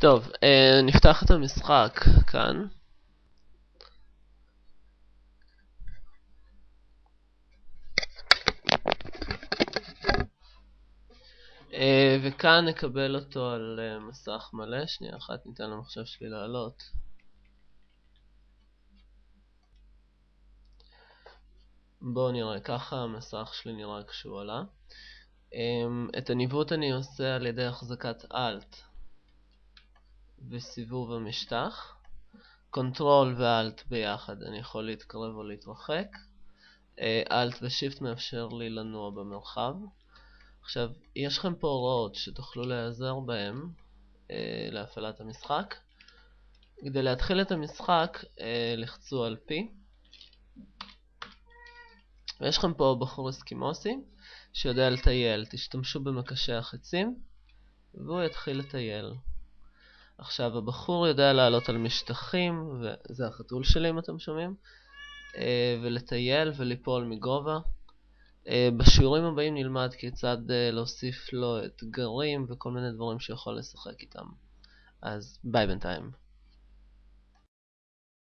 טוב, נפתח את המשחק כאן. וכאן נקבל אותו על מסך מלא. שנייה אחת, ניתן למחשב שלי לעלות. בואו נראה, ככה המסך שלי נראה כשהוא עלה. את הניווט אני עושה על ידי החזקת Alt וסיבוב המשטח. קונטרול ו-Alt ביחד, אני יכול להתקרב או להתרחק. Alt ו-Shift מאפשר לי לנוע במרחב. עכשיו, יש לכם פה הוראות שתוכלו להיעזר בהן להפעלת המשחק. כדי להתחיל את המשחק, לחצו על P. ויש לכם פה בחור אסקימוסי שיודע לטייל. תשתמשו במקשי החצים והוא יתחיל לטייל. עכשיו, הבחור יודע לעלות על משטחים, וזה החתול שלי אם אתם שומעים, ולטייל וליפול מגובה. בשיעורים הבאים נלמד כיצד להוסיף לו אתגרים וכל מיני דברים שיכול לשחק איתם. אז ביי בינתיים.